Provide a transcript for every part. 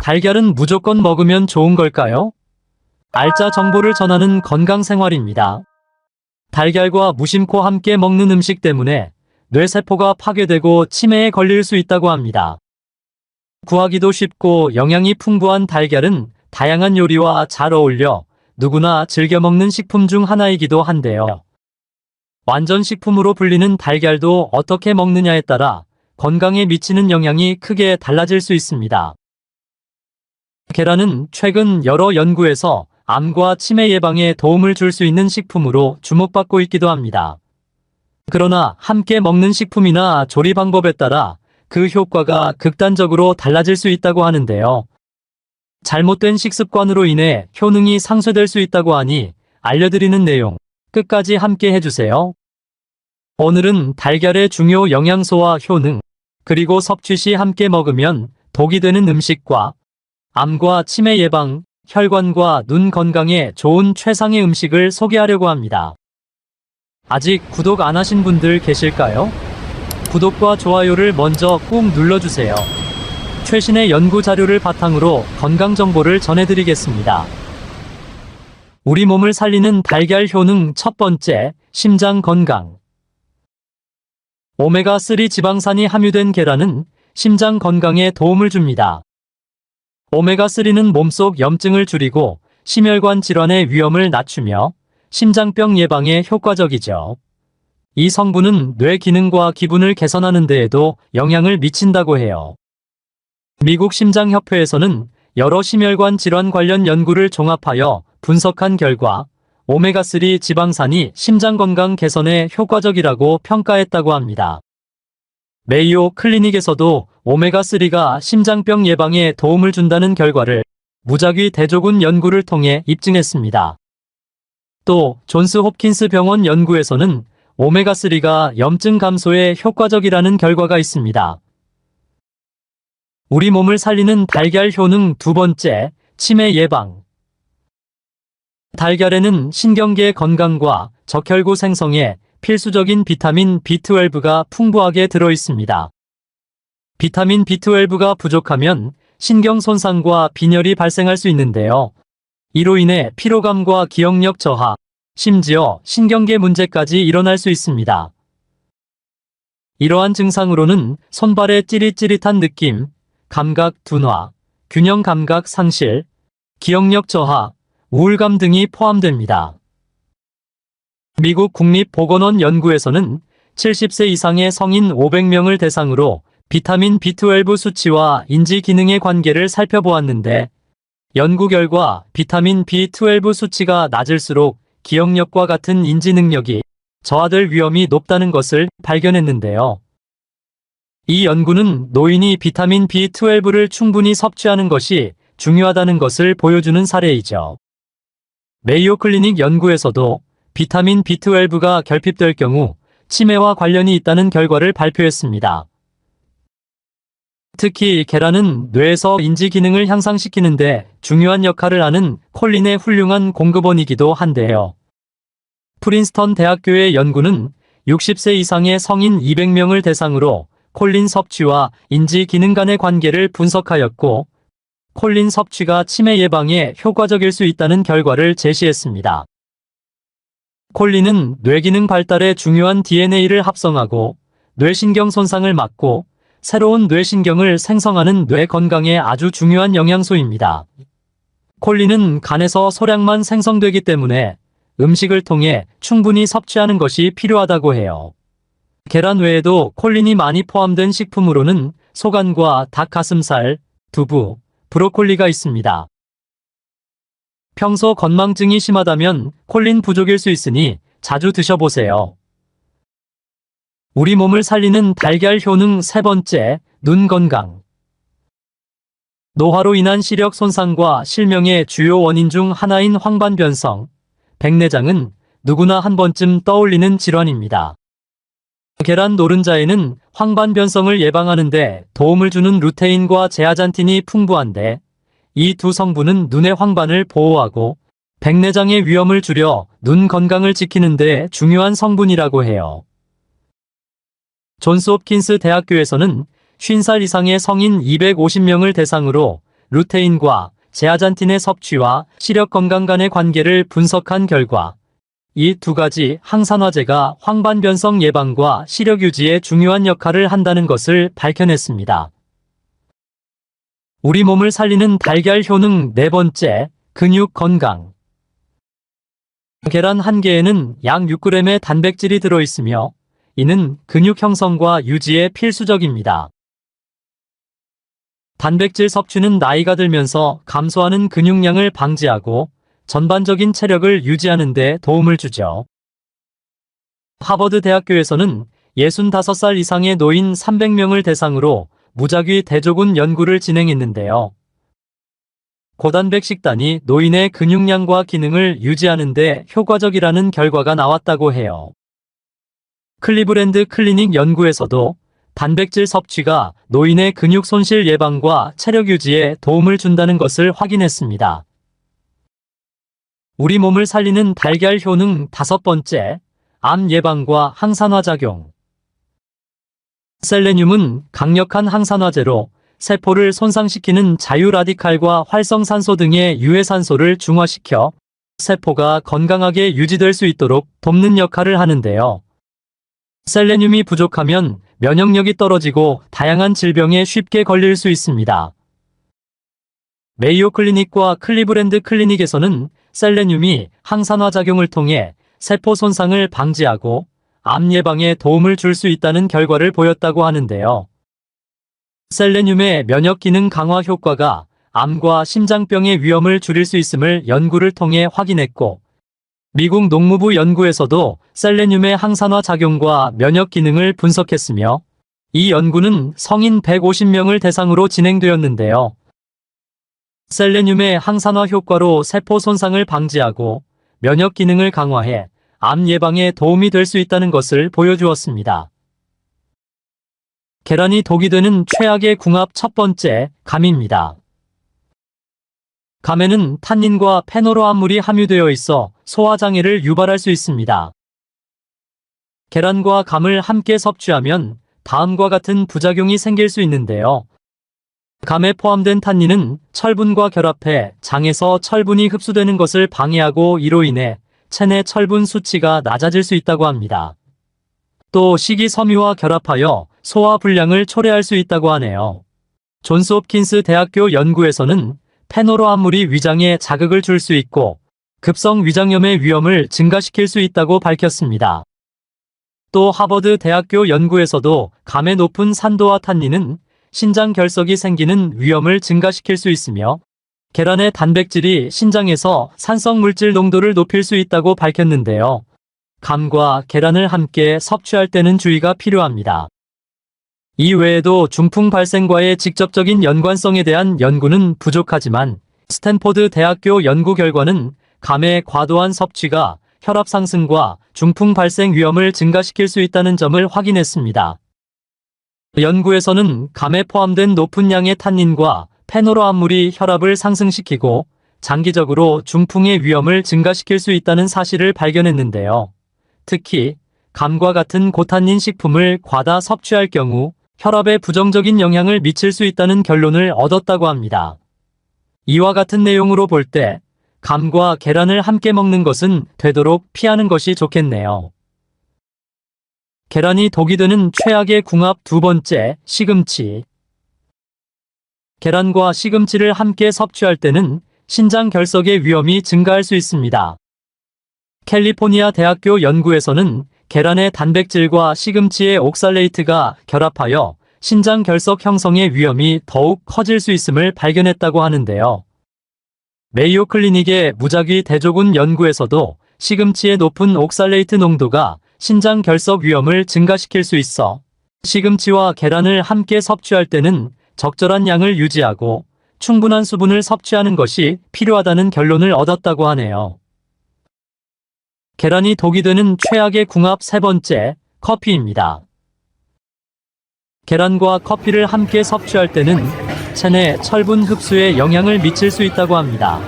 달걀은 무조건 먹으면 좋은 걸까요? 알짜 정보를 전하는 건강생활입니다. 달걀과 무심코 함께 먹는 음식 때문에 뇌세포가 파괴되고 치매에 걸릴 수 있다고 합니다. 구하기도 쉽고 영양이 풍부한 달걀은 다양한 요리와 잘 어울려 누구나 즐겨 먹는 식품 중 하나이기도 한데요. 완전 식품으로 불리는 달걀도 어떻게 먹느냐에 따라 건강에 미치는 영향이 크게 달라질 수 있습니다. 계란은 최근 여러 연구에서 암과 치매 예방에 도움을 줄 수 있는 식품으로 주목받고 있기도 합니다. 그러나 함께 먹는 식품이나 조리 방법에 따라 그 효과가 극단적으로 달라질 수 있다고 하는데요. 잘못된 식습관으로 인해 효능이 상쇄될 수 있다고 하니 알려드리는 내용 끝까지 함께 해주세요. 오늘은 달걀의 중요 영양소와 효능, 그리고 섭취 시 함께 먹으면 독이 되는 음식과 암과 치매 예방, 혈관과 눈 건강에 좋은 최상의 음식을 소개하려고 합니다. 아직 구독 안 하신 분들 계실까요? 구독과 좋아요를 먼저 꾹 눌러주세요. 최신의 연구 자료를 바탕으로 건강 정보를 전해드리겠습니다. 우리 몸을 살리는 달걀 효능 첫 번째, 심장 건강. 오메가3 지방산이 함유된 계란은 심장 건강에 도움을 줍니다. 오메가3는 몸속 염증을 줄이고 심혈관 질환의 위험을 낮추며 심장병 예방에 효과적이죠. 이 성분은 뇌 기능과 기분을 개선하는 데에도 영향을 미친다고 해요. 미국 심장협회에서는 여러 심혈관 질환 관련 연구를 종합하여 분석한 결과 오메가3 지방산이 심장 건강 개선에 효과적이라고 평가했다고 합니다. 메이오 클리닉에서도 오메가3가 심장병 예방에 도움을 준다는 결과를 무작위 대조군 연구를 통해 입증했습니다. 또 존스 홉킨스 병원 연구에서는 오메가3가 염증 감소에 효과적이라는 결과가 있습니다. 우리 몸을 살리는 달걀 효능 두 번째, 치매 예방. 달걀에는 신경계 건강과 적혈구 생성에 필수적인 비타민 B12가 풍부하게 들어 있습니다. 비타민 B12가 부족하면 신경 손상과 빈혈이 발생할 수 있는데요. 이로 인해 피로감과 기억력 저하, 심지어 신경계 문제까지 일어날 수 있습니다. 이러한 증상으로는 손발의 찌릿찌릿한 느낌, 감각 둔화, 균형 감각 상실, 기억력 저하, 우울감 등이 포함됩니다. 미국 국립보건원 연구에서는 70세 이상의 성인 500명을 대상으로 비타민 B12 수치와 인지 기능의 관계를 살펴보았는데, 연구 결과 비타민 B12 수치가 낮을수록 기억력과 같은 인지 능력이 저하될 위험이 높다는 것을 발견했는데요. 이 연구는 노인이 비타민 B12를 충분히 섭취하는 것이 중요하다는 것을 보여주는 사례이죠. 메이오 클리닉 연구에서도 비타민 B12가 결핍될 경우 치매와 관련이 있다는 결과를 발표했습니다. 특히 계란은 뇌에서 인지 기능을 향상시키는데 중요한 역할을 하는 콜린의 훌륭한 공급원이기도 한데요. 프린스턴 대학교의 연구는 60세 이상의 성인 200명을 대상으로 콜린 섭취와 인지 기능 간의 관계를 분석하였고, 콜린 섭취가 치매 예방에 효과적일 수 있다는 결과를 제시했습니다. 콜린은 뇌기능 발달에 중요한 DNA를 합성하고 뇌신경 손상을 막고 새로운 뇌신경을 생성하는 뇌 건강에 아주 중요한 영양소입니다. 콜린은 간에서 소량만 생성되기 때문에 음식을 통해 충분히 섭취하는 것이 필요하다고 해요. 계란 외에도 콜린이 많이 포함된 식품으로는 소간과 닭가슴살, 두부, 브로콜리가 있습니다. 평소 건망증이 심하다면 콜린 부족일 수 있으니 자주 드셔보세요. 우리 몸을 살리는 달걀 효능 세 번째, 눈 건강. 노화로 인한 시력 손상과 실명의 주요 원인 중 하나인 황반변성, 백내장은 누구나 한 번쯤 떠올리는 질환입니다. 계란 노른자에는 황반변성을 예방하는 데 도움을 주는 루테인과 제아잔틴이 풍부한데, 이 두 성분은 눈의 황반을 보호하고 백내장의 위험을 줄여 눈 건강을 지키는 데 중요한 성분이라고 해요. 존스 홉킨스 대학교에서는 50살 이상의 성인 250명을 대상으로 루테인과 제아잔틴의 섭취와 시력 건강 간의 관계를 분석한 결과 이 두 가지 항산화제가 황반변성 예방과 시력 유지에 중요한 역할을 한다는 것을 밝혀냈습니다. 우리 몸을 살리는 달걀 효능 네 번째, 근육 건강. 계란 한 개에는 약 6g의 단백질이 들어있으며 이는 근육 형성과 유지에 필수적입니다. 단백질 섭취는 나이가 들면서 감소하는 근육량을 방지하고 전반적인 체력을 유지하는 데 도움을 주죠. 하버드 대학교에서는 65살 이상의 노인 300명을 대상으로 무작위 대조군 연구를 진행했는데요. 고단백 식단이 노인의 근육량과 기능을 유지하는 데 효과적이라는 결과가 나왔다고 해요. 클리브랜드 클리닉 연구에서도 단백질 섭취가 노인의 근육 손실 예방과 체력 유지에 도움을 준다는 것을 확인했습니다. 우리 몸을 살리는 달걀 효능 다섯 번째, 암 예방과 항산화 작용. 셀레늄은 강력한 항산화제로 세포를 손상시키는 자유라디칼과 활성산소 등의 유해산소를 중화시켜 세포가 건강하게 유지될 수 있도록 돕는 역할을 하는데요. 셀레늄이 부족하면 면역력이 떨어지고 다양한 질병에 쉽게 걸릴 수 있습니다. 메이오 클리닉과 클리브랜드 클리닉에서는 셀레늄이 항산화 작용을 통해 세포 손상을 방지하고 암 예방에 도움을 줄 수 있다는 결과를 보였다고 하는데요. 셀레늄의 면역 기능 강화 효과가 암과 심장병의 위험을 줄일 수 있음을 연구를 통해 확인했고, 미국 농무부 연구에서도 셀레늄의 항산화 작용과 면역 기능을 분석했으며, 이 연구는 성인 150명을 대상으로 진행되었는데요. 셀레늄의 항산화 효과로 세포 손상을 방지하고 면역 기능을 강화해 암 예방에 도움이 될 수 있다는 것을 보여주었습니다. 계란이 독이 되는 최악의 궁합 첫 번째, 감입니다. 감에는 탄닌과 페노로암물이 함유되어 있어 소화장애를 유발할 수 있습니다. 계란과 감을 함께 섭취하면 다음과 같은 부작용이 생길 수 있는데요. 감에 포함된 탄닌은 철분과 결합해 장에서 철분이 흡수되는 것을 방해하고 이로 인해 체내 철분 수치가 낮아질 수 있다고 합니다. 또 식이섬유와 결합하여 소화 불량을 초래할 수 있다고 하네요. 존스홉킨스 대학교 연구에서는 페노로암물이 위장에 자극을 줄 수 있고 급성 위장염의 위험을 증가시킬 수 있다고 밝혔습니다. 또 하버드 대학교 연구에서도 감의 높은 산도와 탄닌은 신장 결석이 생기는 위험을 증가시킬 수 있으며 계란의 단백질이 신장에서 산성 물질 농도를 높일 수 있다고 밝혔는데요. 감과 계란을 함께 섭취할 때는 주의가 필요합니다. 이 외에도 중풍 발생과의 직접적인 연관성에 대한 연구는 부족하지만 스탠포드 대학교 연구 결과는 감의 과도한 섭취가 혈압 상승과 중풍 발생 위험을 증가시킬 수 있다는 점을 확인했습니다. 연구에서는 감에 포함된 높은 양의 탄닌과 페노로암물이 혈압을 상승시키고 장기적으로 중풍의 위험을 증가시킬 수 있다는 사실을 발견했는데요. 특히 감과 같은 고탄닌 식품을 과다 섭취할 경우 혈압에 부정적인 영향을 미칠 수 있다는 결론을 얻었다고 합니다. 이와 같은 내용으로 볼 때 감과 계란을 함께 먹는 것은 되도록 피하는 것이 좋겠네요. 계란이 독이 되는 최악의 궁합 두 번째, 시금치. 계란과 시금치를 함께 섭취할 때는 신장 결석의 위험이 증가할 수 있습니다. 캘리포니아 대학교 연구에서는 계란의 단백질과 시금치의 옥살레이트가 결합하여 신장 결석 형성의 위험이 더욱 커질 수 있음을 발견했다고 하는데요. 메이오 클리닉의 무작위 대조군 연구에서도 시금치의 높은 옥살레이트 농도가 신장 결석 위험을 증가시킬 수 있어 시금치와 계란을 함께 섭취할 때는 적절한 양을 유지하고 충분한 수분을 섭취하는 것이 필요하다는 결론을 얻었다고 하네요. 계란이 독이 되는 최악의 궁합 세 번째, 커피입니다. 계란과 커피를 함께 섭취할 때는 체내 철분 흡수에 영향을 미칠 수 있다고 합니다.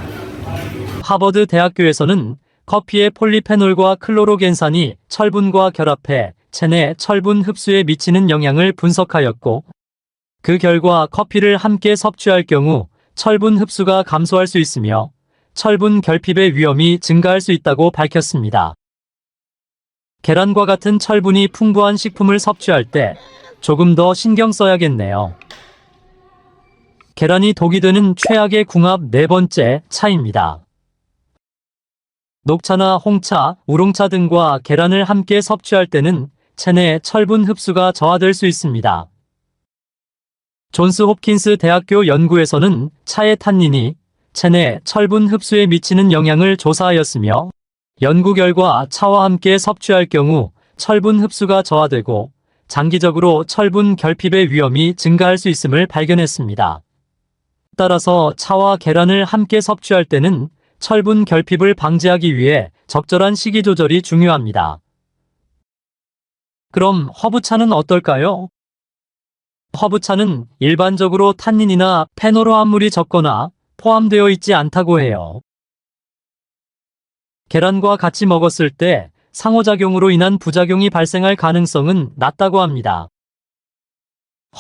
하버드 대학교에서는 커피의 폴리페놀과 클로로겐산이 철분과 결합해 체내 철분 흡수에 미치는 영향을 분석하였고, 그 결과 커피를 함께 섭취할 경우 철분 흡수가 감소할 수 있으며 철분 결핍의 위험이 증가할 수 있다고 밝혔습니다. 계란과 같은 철분이 풍부한 식품을 섭취할 때 조금 더 신경 써야겠네요. 계란이 독이 되는 최악의 궁합 네 번째, 차입니다. 녹차나 홍차, 우롱차 등과 계란을 함께 섭취할 때는 체내 철분 흡수가 저하될 수 있습니다. 존스 홉킨스 대학교 연구에서는 차의 탄닌이 체내 철분 흡수에 미치는 영향을 조사하였으며, 연구 결과 차와 함께 섭취할 경우 철분 흡수가 저하되고 장기적으로 철분 결핍의 위험이 증가할 수 있음을 발견했습니다. 따라서 차와 계란을 함께 섭취할 때는 철분 결핍을 방지하기 위해 적절한 식이 조절이 중요합니다. 그럼 허브차는 어떨까요? 허브차는 일반적으로 탄닌이나 페노로함물이 적거나 포함되어 있지 않다고 해요. 계란과 같이 먹었을 때 상호작용으로 인한 부작용이 발생할 가능성은 낮다고 합니다.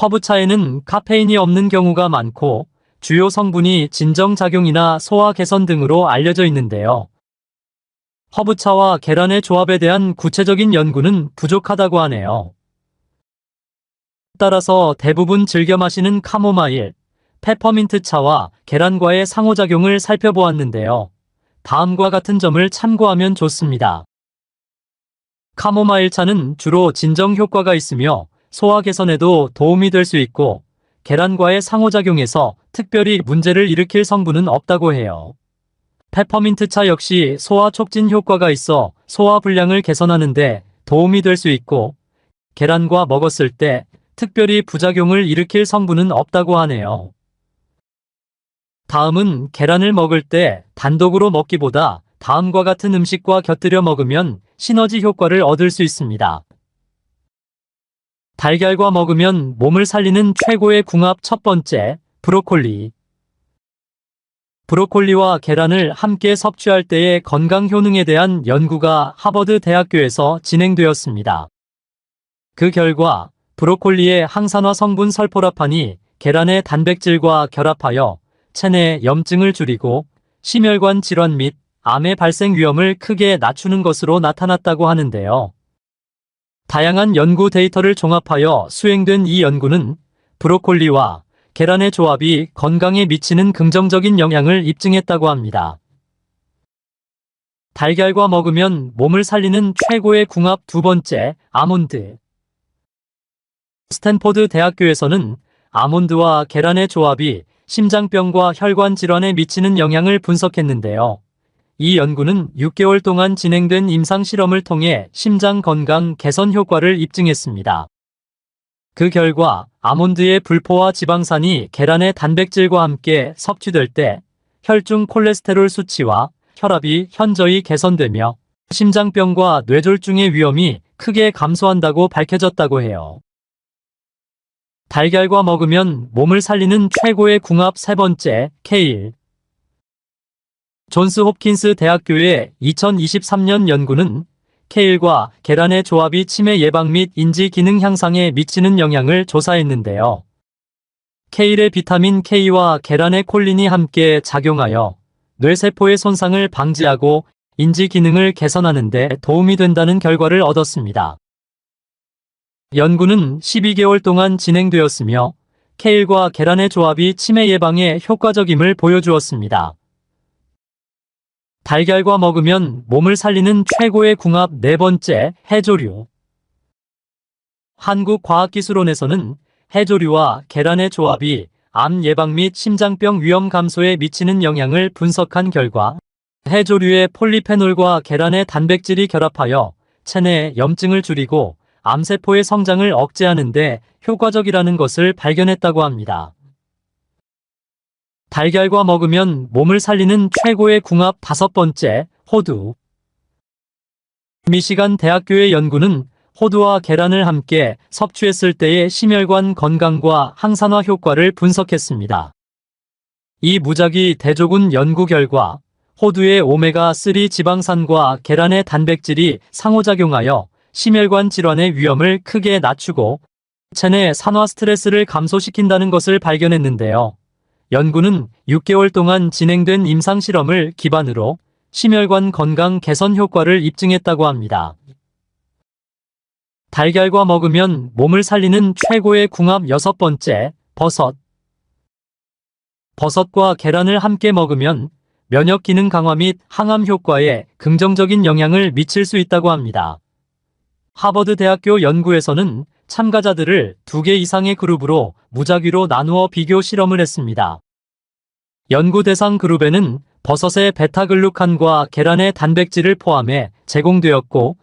허브차에는 카페인이 없는 경우가 많고 주요 성분이 진정작용이나 소화 개선 등으로 알려져 있는데요. 허브차와 계란의 조합에 대한 구체적인 연구는 부족하다고 하네요. 따라서 대부분 즐겨 마시는 카모마일, 페퍼민트 차와 계란과의 상호작용을 살펴보았는데요. 다음과 같은 점을 참고하면 좋습니다. 카모마일 차는 주로 진정 효과가 있으며 소화 개선에도 도움이 될 수 있고, 계란과의 상호작용에서 특별히 문제를 일으킬 성분은 없다고 해요. 페퍼민트 차 역시 소화 촉진 효과가 있어 소화 불량을 개선하는 데 도움이 될 수 있고, 계란과 먹었을 때 특별히 부작용을 일으킬 성분은 없다고 하네요. 다음은 계란을 먹을 때 단독으로 먹기보다 다음과 같은 음식과 곁들여 먹으면 시너지 효과를 얻을 수 있습니다. 달걀과 먹으면 몸을 살리는 최고의 궁합 첫 번째, 브로콜리. 브로콜리와 계란을 함께 섭취할 때의 건강 효능에 대한 연구가 하버드 대학교에서 진행되었습니다. 그 결과 브로콜리의 항산화 성분 설포라판이 계란의 단백질과 결합하여 체내 염증을 줄이고 심혈관 질환 및 암의 발생 위험을 크게 낮추는 것으로 나타났다고 하는데요. 다양한 연구 데이터를 종합하여 수행된 이 연구는 브로콜리와 계란의 조합이 건강에 미치는 긍정적인 영향을 입증했다고 합니다. 달걀과 먹으면 몸을 살리는 최고의 궁합 두 번째, 아몬드. 스탠포드 대학교에서는 아몬드와 계란의 조합이 심장병과 혈관 질환에 미치는 영향을 분석했는데요. 이 연구는 6개월 동안 진행된 임상 실험을 통해 심장 건강 개선 효과를 입증했습니다. 그 결과 아몬드의 불포화 지방산이 계란의 단백질과 함께 섭취될 때 혈중 콜레스테롤 수치와 혈압이 현저히 개선되며 심장병과 뇌졸중의 위험이 크게 감소한다고 밝혀졌다고 해요. 달걀과 먹으면 몸을 살리는 최고의 궁합 세 번째, 케일. 존스 홉킨스 대학교의 2023년 연구는 케일과 계란의 조합이 치매 예방 및 인지 기능 향상에 미치는 영향을 조사했는데요. 케일의 비타민 K와 계란의 콜린이 함께 작용하여 뇌세포의 손상을 방지하고 인지 기능을 개선하는 데 도움이 된다는 결과를 얻었습니다. 연구는 12개월 동안 진행되었으며 케일과 계란의 조합이 치매 예방에 효과적임을 보여주었습니다. 달걀과 먹으면 몸을 살리는 최고의 궁합 네 번째, 해조류. 한국과학기술원에서는 해조류와 계란의 조합이 암 예방 및 심장병 위험 감소에 미치는 영향을 분석한 결과, 해조류의 폴리페놀과 계란의 단백질이 결합하여 체내 염증을 줄이고 암세포의 성장을 억제하는 데 효과적이라는 것을 발견했다고 합니다. 달걀과 먹으면 몸을 살리는 최고의 궁합 다섯 번째, 호두. 미시간 대학교의 연구는 호두와 계란을 함께 섭취했을 때의 심혈관 건강과 항산화 효과를 분석했습니다. 이 무작위 대조군 연구 결과 호두의 오메가3 지방산과 계란의 단백질이 상호작용하여 심혈관 질환의 위험을 크게 낮추고 체내 산화 스트레스를 감소시킨다는 것을 발견했는데요. 연구는 6개월 동안 진행된 임상실험을 기반으로 심혈관 건강 개선 효과를 입증했다고 합니다. 달걀과 먹으면 몸을 살리는 최고의 궁합 6번째, 버섯. 버섯과 계란을 함께 먹으면 면역 기능 강화 및 항암 효과에 긍정적인 영향을 미칠 수 있다고 합니다. 하버드 대학교 연구에서는 참가자들을 2개 이상의 그룹으로 무작위로 나누어 비교 실험을 했습니다. 연구 대상 그룹에는 버섯의 베타글루칸과 계란의 단백질을 포함해 제공되었고,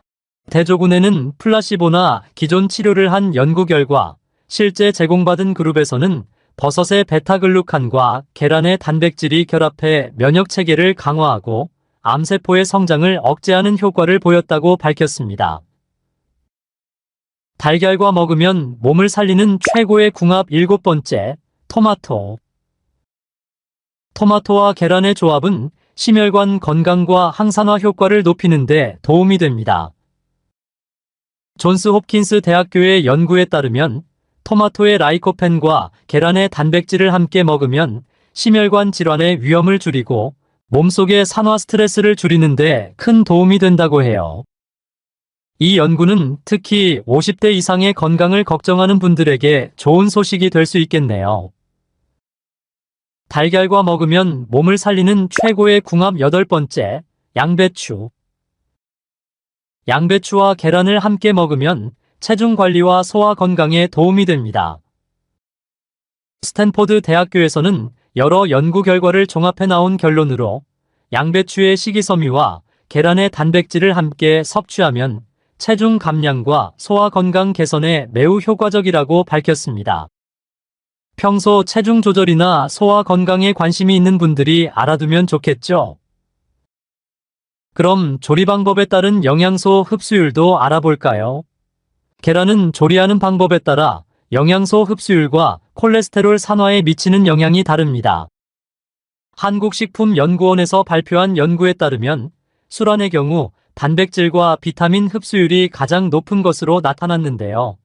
대조군에는 플라시보나 기존 치료를 한 연구 결과 실제 제공받은 그룹에서는 버섯의 베타글루칸과 계란의 단백질이 결합해 면역 체계를 강화하고 암세포의 성장을 억제하는 효과를 보였다고 밝혔습니다. 달걀과 먹으면 몸을 살리는 최고의 궁합 7번째, 토마토. 토마토와 계란의 조합은 심혈관 건강과 항산화 효과를 높이는 데 도움이 됩니다. 존스 홉킨스 대학교의 연구에 따르면 토마토의 라이코펜과 계란의 단백질을 함께 먹으면 심혈관 질환의 위험을 줄이고 몸속의 산화 스트레스를 줄이는 데 큰 도움이 된다고 해요. 이 연구는 특히 50대 이상의 건강을 걱정하는 분들에게 좋은 소식이 될 수 있겠네요. 달걀과 먹으면 몸을 살리는 최고의 궁합 8번째, 양배추. 양배추와 계란을 함께 먹으면 체중 관리와 소화 건강에 도움이 됩니다. 스탠포드 대학교에서는 여러 연구 결과를 종합해 나온 결론으로 양배추의 식이섬유와 계란의 단백질을 함께 섭취하면 체중 감량과 소화 건강 개선에 매우 효과적이라고 밝혔습니다. 평소 체중 조절이나 소화 건강에 관심이 있는 분들이 알아두면 좋겠죠? 그럼 조리 방법에 따른 영양소 흡수율도 알아볼까요? 계란은 조리하는 방법에 따라 영양소 흡수율과 콜레스테롤 산화에 미치는 영향이 다릅니다. 한국식품연구원에서 발표한 연구에 따르면 술안의 경우 단백질과 비타민 흡수율이 가장 높은 것으로 나타났는데요.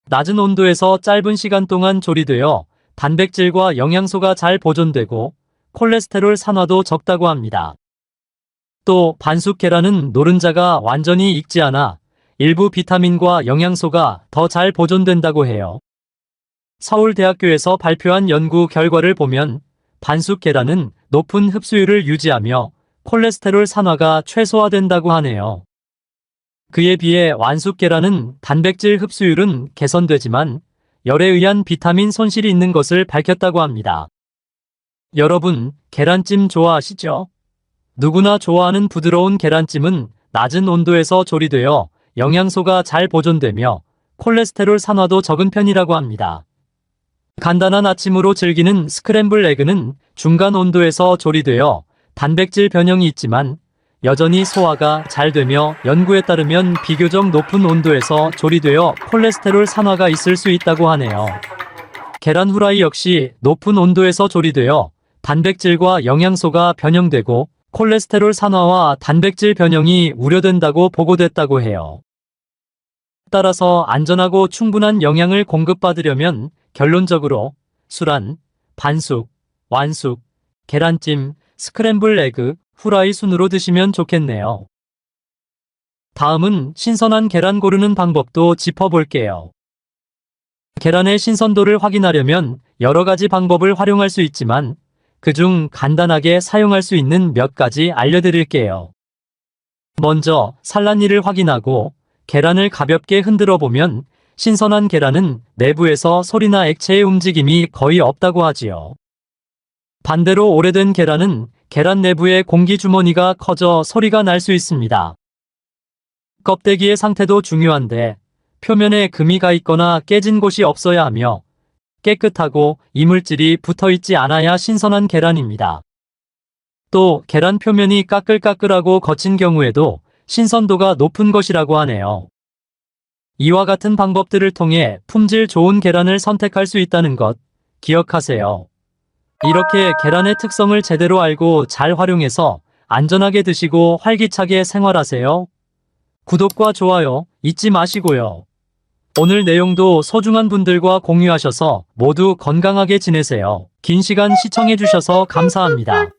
낮은 온도에서 짧은 시간 동안 조리되어 단백질과 영양소가 잘 보존되고 콜레스테롤 산화도 적다고 합니다. 또 반숙 계란은 노른자가 완전히 익지 않아 일부 비타민과 영양소가 더 잘 보존된다고 해요. 서울대학교에서 발표한 연구 결과를 보면 반숙 계란은 높은 흡수율을 유지하며 콜레스테롤 산화가 최소화된다고 하네요. 그에 비해 완숙 계란은 단백질 흡수율은 개선되지만 열에 의한 비타민 손실이 있는 것을 밝혔다고 합니다. 여러분, 계란찜 좋아하시죠? 누구나 좋아하는 부드러운 계란찜은 낮은 온도에서 조리되어 영양소가 잘 보존되며 콜레스테롤 산화도 적은 편이라고 합니다. 간단한 아침으로 즐기는 스크램블 에그는 중간 온도에서 조리되어 단백질 변형이 있지만 여전히 소화가 잘 되며 연구에 따르면 비교적 높은 온도에서 조리되어 콜레스테롤 산화가 있을 수 있다고 하네요. 계란 후라이 역시 높은 온도에서 조리되어 단백질과 영양소가 변형되고 콜레스테롤 산화와 단백질 변형이 우려된다고 보고됐다고 해요. 따라서 안전하고 충분한 영양을 공급받으려면 결론적으로 술안, 반숙, 완숙, 계란찜, 스크램블 에그, 후라이 순으로 드시면 좋겠네요. 다음은 신선한 계란 고르는 방법도 짚어볼게요. 계란의 신선도를 확인하려면 여러 가지 방법을 활용할 수 있지만 그중 간단하게 사용할 수 있는 몇 가지 알려드릴게요. 먼저 산란일을 확인하고 계란을 가볍게 흔들어 보면 신선한 계란은 내부에서 소리나 액체의 움직임이 거의 없다고 하지요. 반대로 오래된 계란은 계란 내부의 공기 주머니가 커져 소리가 날 수 있습니다. 껍데기의 상태도 중요한데 표면에 금이 가 있거나 깨진 곳이 없어야 하며 깨끗하고 이물질이 붙어 있지 않아야 신선한 계란입니다. 또 계란 표면이 까끌까끌하고 거친 경우에도 신선도가 높은 것이라고 하네요. 이와 같은 방법들을 통해 품질 좋은 계란을 선택할 수 있다는 것 기억하세요. 이렇게 계란의 특성을 제대로 알고 잘 활용해서 안전하게 드시고 활기차게 생활하세요. 구독과 좋아요 잊지 마시고요. 오늘 내용도 소중한 분들과 공유하셔서 모두 건강하게 지내세요. 긴 시간 시청해주셔서 감사합니다.